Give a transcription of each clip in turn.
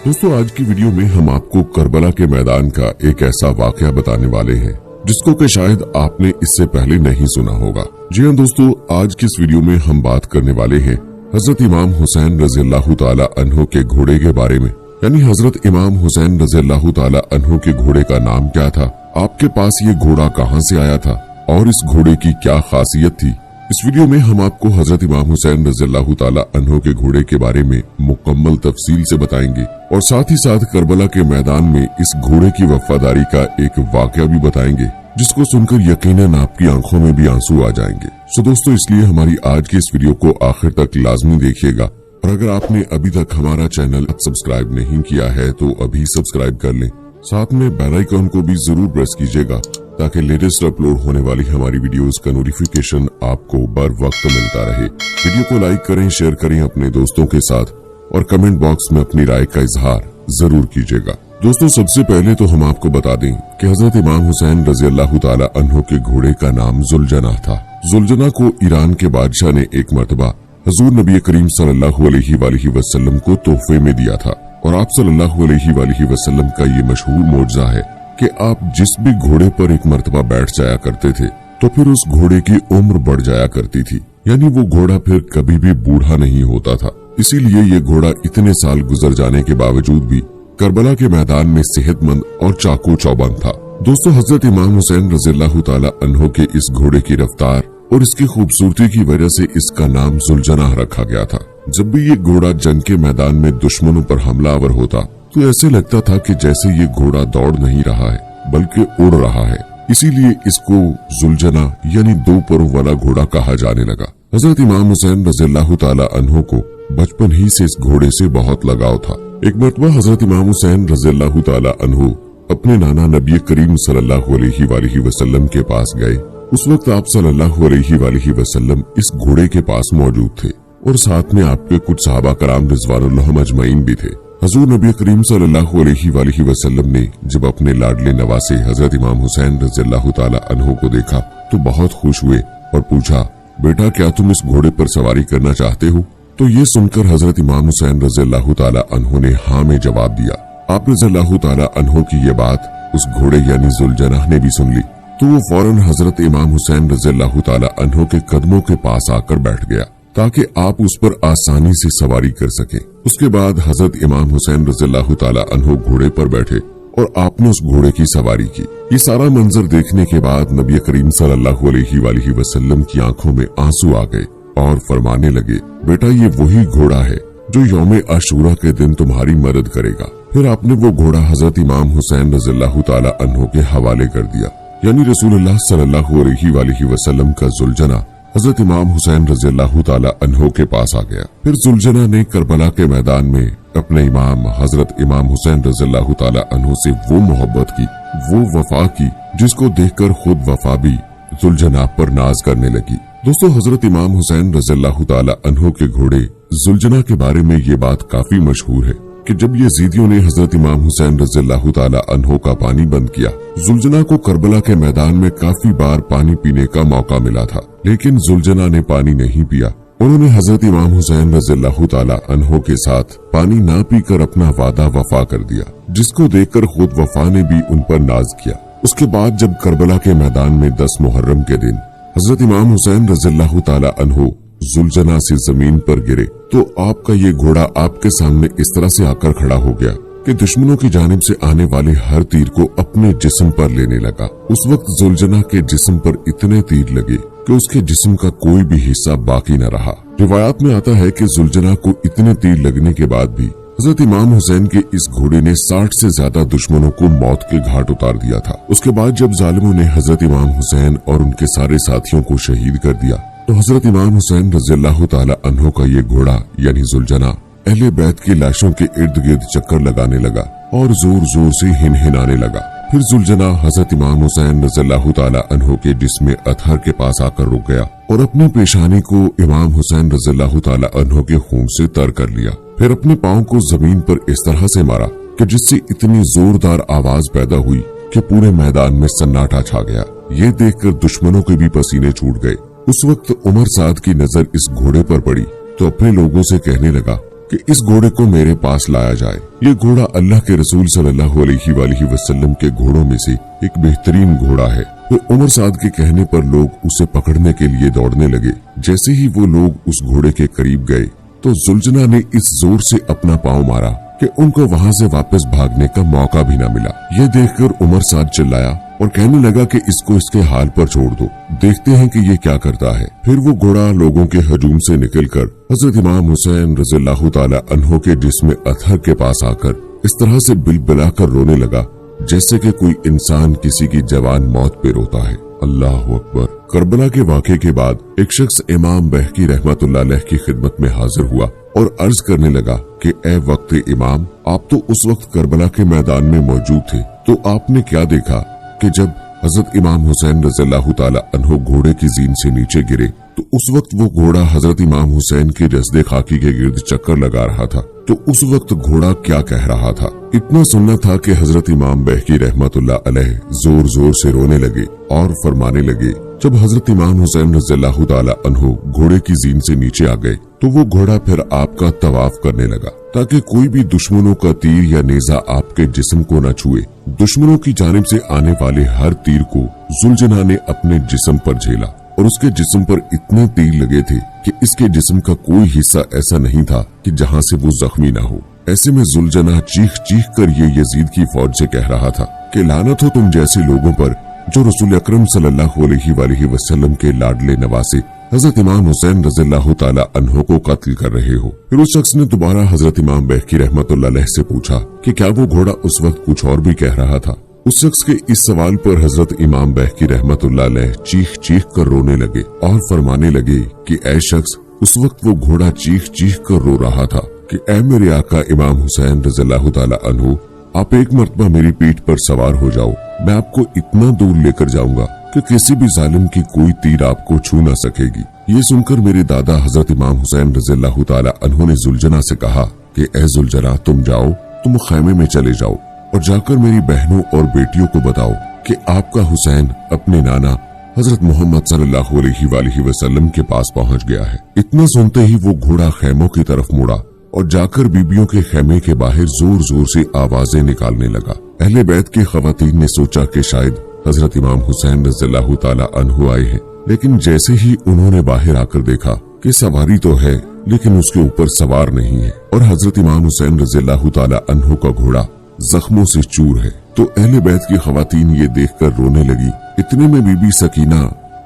दोस्तों आज की वीडियो में हम आपको करबला के मैदान का एक ऐसा वाकया बताने वाले हैं जिसको कि शायद आपने इससे पहले नहीं सुना होगा। जी हाँ दोस्तों, आज की इस वीडियो में हम बात करने वाले हैं हजरत इमाम हुसैन रज़ियल्लाहु ताला अन्हु के घोड़े के बारे में। यानी हजरत इमाम हुसैन रज़ियल्लाहु ताला अन्हु के घोड़े का नाम क्या था, आपके पास ये घोड़ा कहाँ से आया था और इस घोड़े की क्या खासियत थी। इस वीडियो में हम आपको हजरत इमाम हुसैन रज़ियल्लाहु ताला अन्हु के घोड़े के बारे में मुकम्मल तफसील से बताएंगे और साथ ही साथ करबला के मैदान में इस घोड़े की वफादारी का एक वाकया भी बताएंगे जिसको सुनकर यकीनन आपकी आंखों में भी आंसू आ जाएंगे। सो दोस्तों, इसलिए हमारी आज की इस वीडियो को आखिर तक लाजमी देखिएगा और अगर आपने अभी तक हमारा चैनल सब्सक्राइब नहीं किया है तो अभी सब्सक्राइब कर लें, साथ में बेल आइकन को भी जरूर प्रेस कीजिएगा ताकि लेटेस्ट अपलोड होने वाली हमारी वीडियोस का नोटिफिकेशन आपको बर वक्त मिलता रहे। वीडियो को लाइक करें, शेयर करें अपने दोस्तों के साथ और कमेंट बॉक्स में अपनी राय का इजहार जरूर कीजिएगा। दोस्तों सबसे पहले तो हम आपको बता दें कि हजरत इमाम हुसैन रज़ियल्लाहु ताला अन्हु के घोड़े का नाम जुलजना था। जुलजना को ईरान के बादशाह ने एक मर्तबा हुजूर नबी करीम सल्लल्लाहु अलैहि वसल्लम को तोहफे में दिया था और आप सल्लल्लाहु अलैहि वसल्लम का ये मशहूर मौजज़ा है कि आप जिस भी घोड़े पर एक मर्तबा बैठ जाया करते थे तो फिर उस घोड़े की उम्र बढ़ जाया करती थी, यानी वो घोड़ा फिर कभी भी बूढ़ा नहीं होता था। इसीलिए ये घोड़ा इतने साल गुजर जाने के बावजूद भी करबला के मैदान में सेहतमंद और चाकू चौबंद था। दोस्तों हजरत इमाम हुसैन रज़ियल्लाहु ताला अन्हु के इस घोड़े की रफ्तार और इसकी खूबसूरती की वजह से इसका नाम जुलजना रखा गया था। जब भी ये घोड़ा जंग के मैदान में दुश्मनों पर हमलावर होता तो ऐसे लगता था कि जैसे ये घोड़ा दौड़ नहीं रहा है बल्कि उड़ रहा है, इसीलिए इसको जुलजना यानी दो परों वाला घोड़ा कहा जाने लगा। हजरत इमाम हुसैन रज़ियल्लाहु ताला अन्हु को बचपन ही से इस घोड़े से बहुत लगाव था। एक मर्तबा हजरत इमाम हुसैन रज़ियल्लाहु ताला अन्हु अपने नाना नबी करीम सल्लल्लाहु अलैहि वसल्लम के पास गए। उस वक्त आप सल्लल्लाहु अलैहि वसल्लम इस घोड़े के पास मौजूद थे और साथ में आपके कुछ सहाबा कराम रिज़वानुल्लाह अजमईन भी थे। हुजूर नबी करीम सल्लल्लाहु अलैहि वसल्लम ने जब अपने लाडले नवासे हजरत इमाम हुसैन रज़ियल्लाहु ताला अन्हु को देखा तो बहुत खुश हुए और पूछा, बेटा क्या तुम इस घोड़े पर सवारी करना चाहते हो? तो ये सुनकर हजरत इमाम हुसैन रज़ियल्लाहु ताला अन्हु ने हाँ में जवाब दिया। आप रज़ियल्लाहु ताला अन्हु की ये बात उस घोड़े यानी जुलजना ने भी सुन ली तो वो फौरन हजरत इमाम हुसैन रज़ियल्लाहु ताला अन्हु के कदमों के पास आकर बैठ गया ताकि आप उस पर आसानी से सवारी कर सकें। उसके बाद हजरत इमाम हुसैन रज़ियल्लाहु ताला अन्हु घोड़े पर बैठे और आपने उस घोड़े की सवारी की। ये सारा मंजर देखने के बाद नबी करीम सल्लल्लाहु अलैहि वसल्लम की आंखों में आंसू आ गए और फरमाने लगे, बेटा ये वही घोड़ा है जो यौम आशूरा के दिन तुम्हारी मदद करेगा। फिर आपने वो घोड़ा हजरत इमाम हुसैन रज़ियल्लाहु ताला अन्हु के हवाले कर दिया, यानी रसूलुल्लाह सल्लल्लाहु अलैहि वसल्लम का जुलजना हजरत इमाम हुसैन रज़ियल्लाहु ताला अन्हु के पास आ गया। फिर जुलजना ने करबला के मैदान में अपने इमाम हजरत इमाम हुसैन रज़ियल्लाहु ताला अन्हु से वो मोहब्बत की, वो वफा की जिसको देखकर खुद वफा भी जुलजना पर नाज करने लगी। दोस्तों हजरत इमाम हुसैन रज़ियल्लाहु ताला अन्हु के घोड़े जुलजना के बारे में ये बात काफी मशहूर है कि जब यजीदियों ने हजरत इमाम हुसैन रज़ियल्लाहु ताला अन्हु का पानी बंद किया, जुलजना को करबला के मैदान में काफी बार पानी पीने का मौका मिला था, लेकिन जुलजना ने पानी नहीं पिया। उन्होंने हजरत इमाम हुसैन रज़ियल्लाहु ताला अन्हु के साथ पानी ना पीकर अपना वादा वफा कर दिया, जिसको देखकर खुद वफा ने भी उन पर नाज किया। उसके बाद जब करबला के मैदान में 10 मुहर्रम के दिन हजरत इमाम हुसैन रज़ियल्लाहु ताला अन्हु जुलजना से जमीन पर गिरे तो आपका ये घोड़ा आपके सामने इस तरह से आकर खड़ा हो गया कि दुश्मनों की जानिब से आने वाले हर तीर को अपने जिस्म पर लेने लगा। उस वक्त जुलजना के जिस्म पर इतने तीर लगे कि उसके जिस्म का कोई भी हिस्सा बाकी न रहा। रिवायात में आता है कि जुलजना को इतने तीर लगने के बाद भी हजरत इमाम हुसैन के इस घोड़े ने 60 से ज्यादा दुश्मनों को मौत के घाट उतार दिया था। उसके बाद जब जालिमों ने हजरत इमाम हुसैन और उनके सारे साथियों को शहीद कर दिया तो हजरत इमाम हुसैन रज़ियल्लाहु ताला अन्हु का ये घोड़ा यानी जुलजना अहले बैत की लाशों के इर्द गिर्द चक्कर लगाने लगा और जोर जोर से हिनहिनाने लगा। फिर जुलजना हजरत इमाम हुसैन रज़ियल्लाहु ताला अन्हु के जिस्म अतहर के पास आकर रुक गया और अपनी पेशानी को इमाम हुसैन रज़ियल्लाहु ताला अन्हु के खून से तर कर लिया। फिर अपने पांव को जमीन पर इस तरह से मारा कि जिससे इतनी जोरदार आवाज पैदा हुई कि पूरे मैदान में सन्नाटा छा गया। ये देखकर दुश्मनों के भी पसीने छूट गए। उस वक्त उमर साद की नजर इस घोड़े पर पड़ी तो अपने लोगों से कहने लगा, कि इस घोड़े को मेरे पास लाया जाए। ये घोड़ा अल्लाह के रसूल सल्लल्लाहु अलैहि वसल्लम के घोड़ों में से एक बेहतरीन घोड़ा है। फिर उमर साद के कहने पर लोग उसे पकड़ने के लिए दौड़ने लगे। जैसे ही वो लोग उस घोड़े के करीब गए तो जुलजना ने इस जोर से अपना पांव मारा कि उनको वहां से वापस भागने का मौका भी न मिला। ये देखकर उमर साद चिल्लाया और कहने लगा कि इसको इसके हाल पर छोड़ दो, देखते हैं कि ये क्या करता है। फिर वो घोड़ा लोगों के हजूम से निकलकर हजरत इमाम हुसैन रज़ियल्लाहु ताला अन्हो के जिस्म अतहर के पास आकर इस तरह से बिलबिला कर रोने लगा जैसे कि कोई इंसान किसी की जवान मौत पे रोता है। अल्लाह अकबर। करबला के वाक़े के बाद एक शख्स इमाम बहकी रहमतुल्लाह अलैह की खिदमत में हाजिर हुआ और अर्ज करने लगा कि ए वक्त इमाम, आप तो उस वक्त करबला के मैदान में मौजूद थे, तो आपने क्या देखा कि जब हजरत इमाम हुसैन रज़ियल्लाहु ताला अन्हो घोड़े की जीन से नीचे गिरे तो उस वक्त वो घोड़ा हजरत इमाम हुसैन के जस्दे खाकी के गिर्द चक्कर लगा रहा था, तो उस वक्त घोड़ा क्या कह रहा था? इतना सुनना था कि हजरत इमाम बहकी रहमतुल्लाह अलैह जोर जोर से रोने लगे और फरमाने लगे, जब हजरत इमाम हुसैन रज़ियल्लाहु ताला अन्हो घोड़े की जीन से नीचे आ गए तो वो घोड़ा फिर आपका तवाफ करने लगा ताकि कोई भी दुश्मनों का तीर या नेजा आपके जिस्म को न छुए। दुश्मनों की जानिब से आने वाले हर तीर को जुलजना ने अपने जिस्म पर झेला और उसके जिस्म पर इतने तीर लगे थे कि इसके जिस्म का कोई हिस्सा ऐसा नहीं था कि जहां से वो जख्मी न हो। ऐसे में जुलजना चीख चीख कर ये यजीद की फौज से कह रहा था कि लानत हो तुम जैसे लोगों पर जो रसूल अकरम सल्लल्लाहु अलैहि वसल्लम के लाडले नवासे हजरत इमाम हुसैन रज़ियल्लाहु ताला अन्हो को कत्ल कर रहे हो। फिर उस शख्स ने दोबारा हजरत इमाम बहकी रहमतुल्लाह अलैह से पूछा कि क्या वो घोड़ा उस वक्त कुछ और भी कह रहा था। उस शख्स के इस सवाल पर हजरत इमाम बहकी रहमतुल्लाह अलैह चीख चीख कर रोने लगे और फरमाने लगे कि ऐ शख्स, उस वक्त वो घोड़ा चीख चीख कर रो रहा था कि ऐ मेरे आका इमाम हुसैन रज़ियल्लाहु ताला अन्हो, आप एक मर्तबा मेरी पीठ पर सवार हो जाओ, मैं आपको इतना दूर लेकर जाऊंगा कि किसी भी जालिम की कोई तीर आपको छू न सकेगी। ये सुनकर मेरे दादा हजरत इमाम हुसैन रज़ियल्लाहु ताला अन्हो ने जुलजना से कहा कि ए जुलजना, तुम जाओ, तुम खैमे में चले जाओ और जाकर मेरी बहनों और बेटियों को बताओ कि आपका हुसैन अपने नाना हजरत मोहम्मद सल्लल्लाहु अलैहि वसल्लम के पास पहुंच गया है। इतना सुनते ही वो घोड़ा खैमों की तरफ मुड़ा और जाकर बीबियों के खैमे के बाहर जोर जोर से आवाजें निकालने लगा। अहले बैत की खवातीन ने सोचा कि शायद हजरत इमाम हुसैन रज़ियल्लाहु ताला अन्हो आए हैं, लेकिन जैसे ही उन्होंने बाहर आकर देखा कि सवारी तो है लेकिन उसके ऊपर सवार नहीं है और हजरत इमाम हुसैन रज़ियल्लाहु ताला अन्हो का घोड़ा जख्मों से चूर है, तो अहले बैत की खवातीन ये देखकर रोने लगी। इतने में बीबी सकीना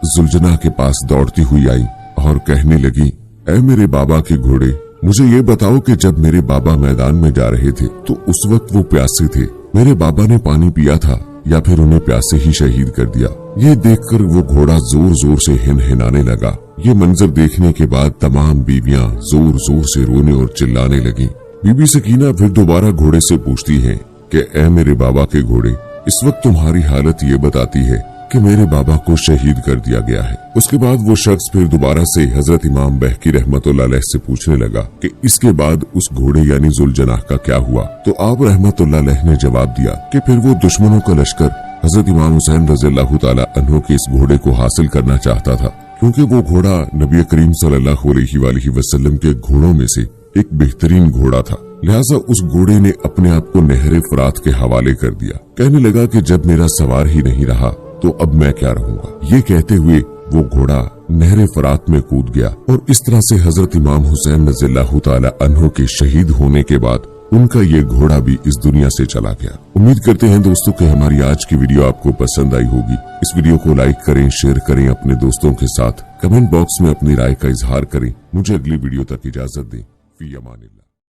जुलजना के पास दौड़ती हुई आई और कहने लगी, ऐ मेरे बाबा के घोड़े, मुझे ये बताओ कि जब मेरे बाबा मैदान में जा रहे थे तो उस वक्त वो प्यासे थे, मेरे बाबा ने पानी पिया था या फिर उन्हें प्यासे ही शहीद कर दिया। ये देखकर वो घोड़ा जोर जोर से हिनहिनाने लगा। ये मंजर देखने के बाद तमाम बीवियां जोर जोर से रोने और चिल्लाने लगी। बीबी सकीना फिर दोबारा घोड़े से पूछती है कि ए मेरे बाबा के घोड़े, इस वक्त तुम्हारी हालत ये बताती है कि मेरे बाबा को शहीद कर दिया गया है। उसके बाद वो शख्स फिर दोबारा से हजरत इमाम बहकी रहमतुल्लाह अलैह से पूछने लगा कि इसके बाद उस घोड़े यानी जुलजनाह का क्या हुआ। तो आप रहमतुल्लाह अलैह ने जवाब दिया कि फिर वो दुश्मनों का लश्कर हजरत इमाम हुसैन रज़ियल्लाहु ताला अन्हो के इस घोड़े को हासिल करना चाहता था, क्योंकि वो घोड़ा नबी करीम सल्लल्लाहु अलैहि वसल्लम के घोड़ों में से एक बेहतरीन घोड़ा था। लिहाजा उस घोड़े ने अपने आप को नहरे फरात के हवाले कर दिया। कहने लगा कि जब मेरा सवार ही नहीं रहा तो अब मैं क्या रहूंगा। ये कहते हुए वो घोड़ा नहरे फरात में कूद गया और इस तरह से हजरत इमाम हुसैन रज़ियल्लाहु ताला अन्हो के शहीद होने के बाद उनका ये घोड़ा भी इस दुनिया से चला गया। उम्मीद करते हैं दोस्तों कि हमारी आज की वीडियो आपको पसंद आई होगी। इस वीडियो को लाइक करें, शेयर करें अपने दोस्तों के साथ, कमेंट बॉक्स में अपनी राय का इजहार करें। मुझे अगली वीडियो तक इजाजत दें। फी अमानिल्लाह।